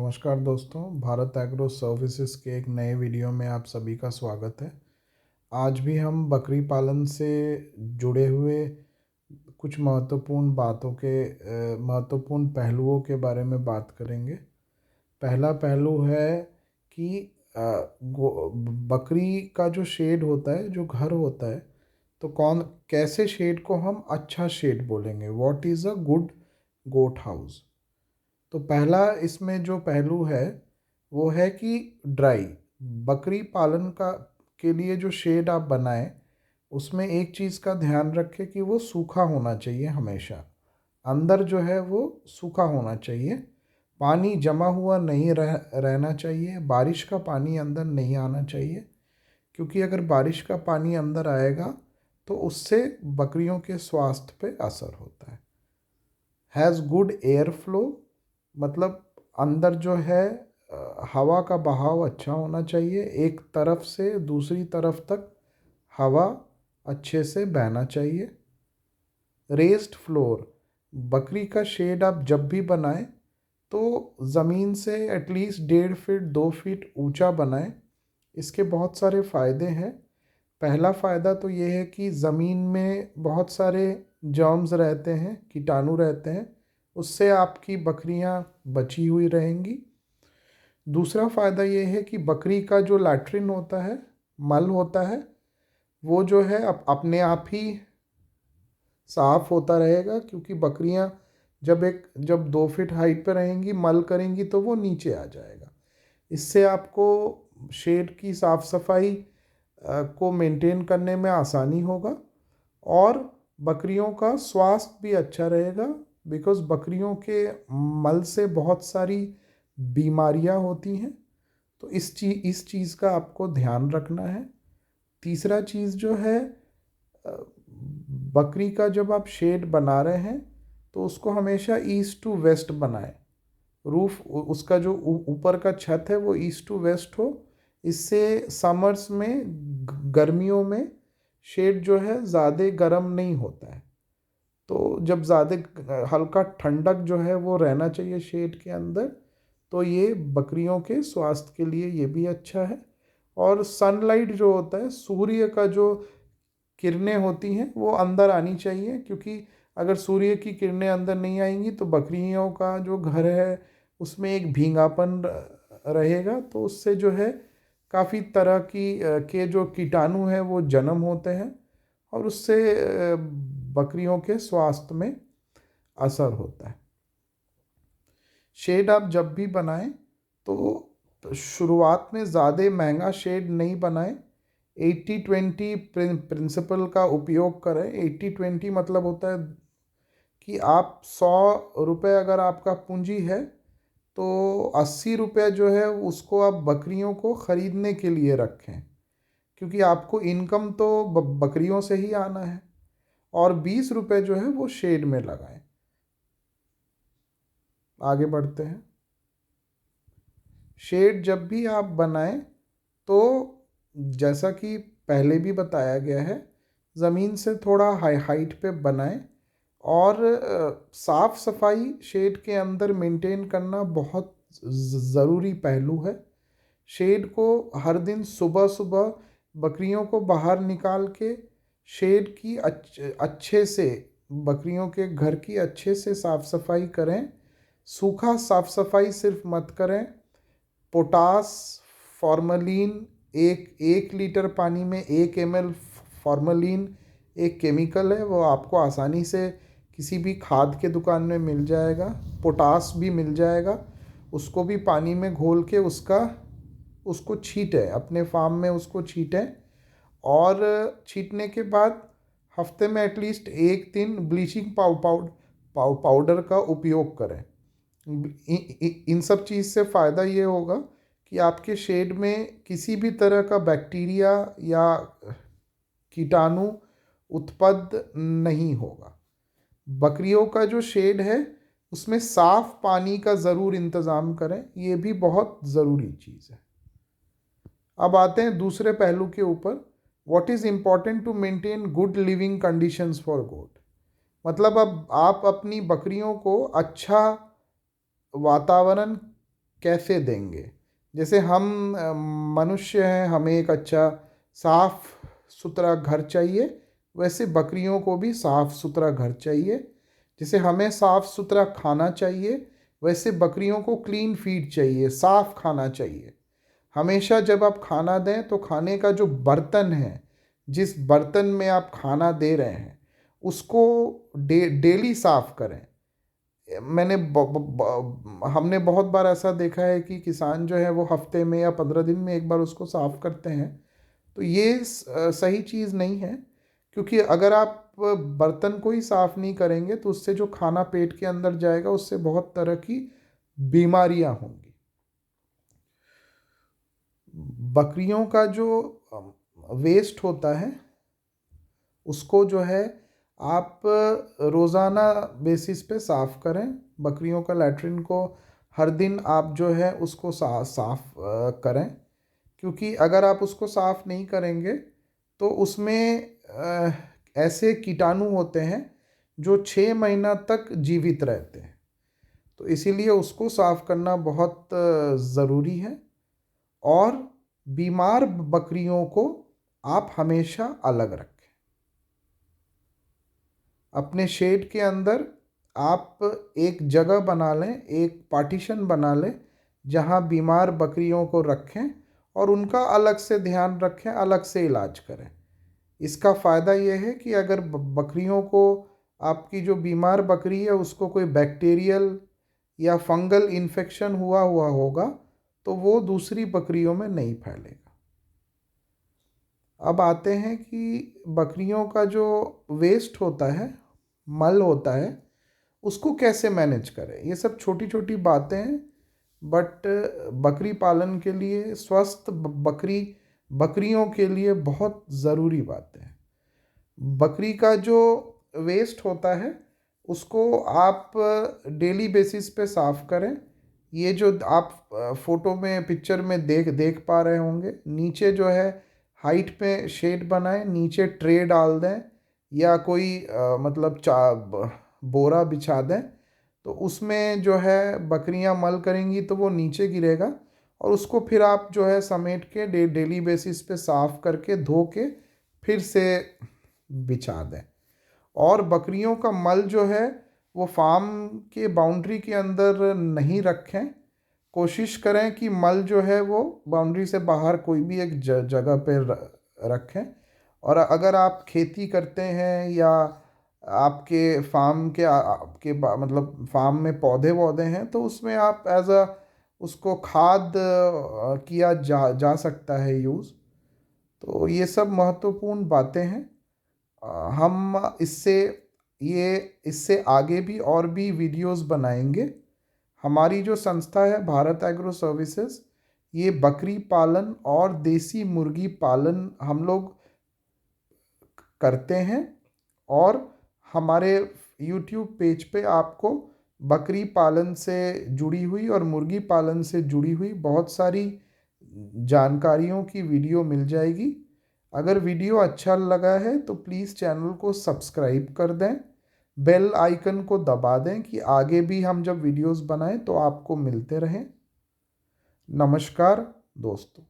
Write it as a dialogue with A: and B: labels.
A: नमस्कार दोस्तों, Bharat agro services के एक नए वीडियो में आप सभी का स्वागत है। आज भी हम बकरी पालन से जुड़े हुए कुछ महत्वपूर्ण महत्वपूर्ण पहलुओं के बारे में बात करेंगे। पहला पहलू है कि बकरी का जो शेड होता है, जो घर होता है, तो कैसे शेड को हम अच्छा शेड बोलेंगे। What is a good goat house. तो पहला इसमें जो पहलू है वो है कि ड्राई बकरी पालन का के लिए जो शेड आप बनाएं, उसमें एक चीज़ का ध्यान रखें कि वो सूखा होना चाहिए। हमेशा अंदर जो है वो सूखा होना चाहिए। पानी जमा हुआ नहीं रहना चाहिए। बारिश का पानी अंदर नहीं आना चाहिए, क्योंकि अगर बारिश का पानी अंदर आएगा तो उससे बकरियों के स्वास्थ्य पे असर होता है। हैज़ गुड एयर फ्लो, मतलब अंदर जो है हवा का बहाव अच्छा होना चाहिए। एक तरफ से दूसरी तरफ तक हवा अच्छे से बहना चाहिए। रेस्ड फ्लोर, बकरी का शेड आप जब भी बनाएं तो ज़मीन से एटलीस्ट 1.5 फीट 2 फीट ऊंचा बनाएं। इसके बहुत सारे फ़ायदे हैं। पहला फ़ायदा तो ये है कि ज़मीन में बहुत सारे जर्म्स रहते हैं, कीटाणु रहते हैं, उससे आपकी बकरियां बची हुई रहेंगी। दूसरा फ़ायदा ये है कि बकरी का जो लैट्रिन होता है, मल होता है, वो जो है अपने आप ही साफ़ होता रहेगा, क्योंकि बकरियां जब 2 फीट हाइट पे रहेंगी, मल करेंगी तो वो नीचे आ जाएगा। इससे आपको शेड की साफ़ सफाई को मेंटेन करने में आसानी होगा और बकरियों का स्वास्थ्य भी अच्छा रहेगा। बिकॉज़ बकरियों के मल से बहुत सारी बीमारियां होती हैं, तो इस चीज़ का आपको ध्यान रखना है। तीसरा चीज़ जो है, बकरी का जब आप शेड बना रहे हैं तो उसको हमेशा ईस्ट टू वेस्ट बनाएं। रूफ उसका जो ऊपर का छत है वो ईस्ट टू वेस्ट हो। इससे समर्स में, गर्मियों में शेड जो है ज़्यादा गर्म नहीं होता है। तो जब ज़्यादा हल्का ठंडक जो है वो रहना चाहिए शेड के अंदर, तो ये बकरियों के स्वास्थ्य के लिए ये भी अच्छा है। और सनलाइट जो होता है, सूर्य का जो किरणें होती हैं वो अंदर आनी चाहिए, क्योंकि अगर सूर्य की किरणें अंदर नहीं आएंगी तो बकरियों का जो घर है उसमें एक भींगापन रहेगा, तो उससे जो है काफ़ी तरह के जो कीटाणु हैं वो जन्म होते हैं और उससे बकरियों के स्वास्थ्य में असर होता है। शेड आप जब भी बनाएं तो शुरुआत में ज़्यादा महंगा शेड नहीं बनाएं। 80-20 प्रिंसिपल का उपयोग करें। 80-20 मतलब होता है कि आप 100 रुपये अगर आपका पूंजी है तो 80 रुपये जो है उसको आप बकरियों को ख़रीदने के लिए रखें, क्योंकि आपको इनकम तो बकरियों से ही आना है। और 20 रुपये जो है वो शेड में लगाएं। आगे बढ़ते हैं। शेड जब भी आप बनाएं तो जैसा कि पहले भी बताया गया है, ज़मीन से थोड़ा हाइट पे बनाएं और साफ़ सफाई शेड के अंदर मेंटेन करना बहुत ज़रूरी पहलू है। शेड को हर दिन सुबह सुबह बकरियों को बाहर निकाल के शेड की अच्छे से, बकरियों के घर की अच्छे से साफ़ सफाई करें। सूखा साफ़ सफाई सिर्फ मत करें। पोटास फॉर्मलिन, एक 1 लीटर पानी में 1 ml फॉर्मलिन एक केमिकल है, वो आपको आसानी से किसी भी खाद के दुकान में मिल जाएगा। पोटास भी मिल जाएगा, उसको भी पानी में घोल के उसको छीटें, अपने फार्म में उसको छीटें। और छीटने के बाद हफ्ते में एटलीस्ट 1 दिन ब्लीचिंग पाउडर का उपयोग करें। इन सब चीज़ से फ़ायदा ये होगा कि आपके शेड में किसी भी तरह का बैक्टीरिया या कीटाणु उत्पन्न नहीं होगा। बकरियों का जो शेड है उसमें साफ पानी का ज़रूर इंतज़ाम करें, ये भी बहुत ज़रूरी चीज़ है। अब आते हैं दूसरे पहलू के ऊपर। What is important to maintain good living conditions for goat. मतलब अब आप अपनी बकरियों को अच्छा वातावरण कैसे देंगे। जैसे हम मनुष्य हैं, हमें एक अच्छा साफ सुथरा घर चाहिए, वैसे बकरियों को भी साफ सुथरा घर चाहिए। जैसे हमें साफ सुथरा खाना चाहिए, वैसे बकरियों को क्लीन फीड चाहिए, साफ खाना चाहिए। हमेशा जब आप खाना दें तो खाने का जो बर्तन है, जिस बर्तन में आप खाना दे रहे हैं, उसको डेली साफ करें। हमने बहुत बार ऐसा देखा है कि किसान जो है वो हफ्ते में या 15 दिन में एक बार उसको साफ करते हैं। तो ये सही चीज़ नहीं है, क्योंकि अगर आप बर्तन को ही साफ नहीं करेंगे तो उससे जो खाना पेट के अंदर जाएगा उससे बहुत तरह की बीमारियां होंगी। बकरियों का जो वेस्ट होता है उसको जो है आप रोज़ाना बेसिस पे साफ़ करें। बकरियों का लैट्रिन को हर दिन आप जो है उसको साफ़ करें, क्योंकि अगर आप उसको साफ़ नहीं करेंगे तो उसमें ऐसे कीटाणु होते हैं जो 6 महीना तक जीवित रहते हैं। तो इसीलिए उसको साफ़ करना बहुत ज़रूरी है। और बीमार बकरियों को आप हमेशा अलग रखें। अपने शेड के अंदर आप एक जगह बना लें, एक पार्टीशन बना लें जहां बीमार बकरियों को रखें और उनका अलग से ध्यान रखें, अलग से इलाज करें। इसका फ़ायदा यह है कि अगर बकरियों को, आपकी जो बीमार बकरी है उसको कोई बैक्टीरियल या फंगल इन्फेक्शन हुआ हुआ होगा तो वो दूसरी बकरियों में नहीं फैलेगा। अब आते हैं कि बकरियों का जो वेस्ट होता है, मल होता है, उसको कैसे मैनेज करें। ये सब छोटी छोटी बातें हैं, बट बकरी पालन के लिए, स्वस्थ बकरियों के लिए बहुत ज़रूरी बातें हैं। बकरी का जो वेस्ट होता है उसको आप डेली बेसिस पे साफ़ करें। ये जो आप फ़ोटो में, पिक्चर में देख पा रहे होंगे, नीचे जो है हाइट पे शेड बनाएं, नीचे ट्रे डाल दें या कोई मतलब बोरा बिछा दें, तो उसमें जो है बकरियां मल करेंगी तो वो नीचे गिरेगा और उसको फिर आप जो है समेट के डेली बेसिस पे साफ़ करके धो के फिर से बिछा दें। और बकरियों का मल जो है वो फार्म के बाउंड्री के अंदर नहीं रखें। कोशिश करें कि मल जो है वो बाउंड्री से बाहर कोई भी एक जगह पे रखें। और अगर आप खेती करते हैं या आपके फार्म के आपके मतलब फार्म में पौधे वौधे हैं तो उसमें आप एज अ उसको खाद किया जा सकता है यूज़। तो ये सब महत्वपूर्ण बातें हैं। हम इससे आगे भी और भी वीडियोस बनाएंगे। हमारी जो संस्था है भारत एग्रो सर्विसेज, ये बकरी पालन और देसी मुर्गी पालन हम लोग करते हैं। और हमारे यूट्यूब पेज पे आपको बकरी पालन से जुड़ी हुई और मुर्गी पालन से जुड़ी हुई बहुत सारी जानकारियों की वीडियो मिल जाएगी। अगर वीडियो अच्छा लगा है तो प्लीज़ चैनल को सब्सक्राइब कर दें, बेल आइकन को दबा दें कि आगे भी हम जब वीडियोस बनाएं तो आपको मिलते रहें। नमस्कार दोस्तों।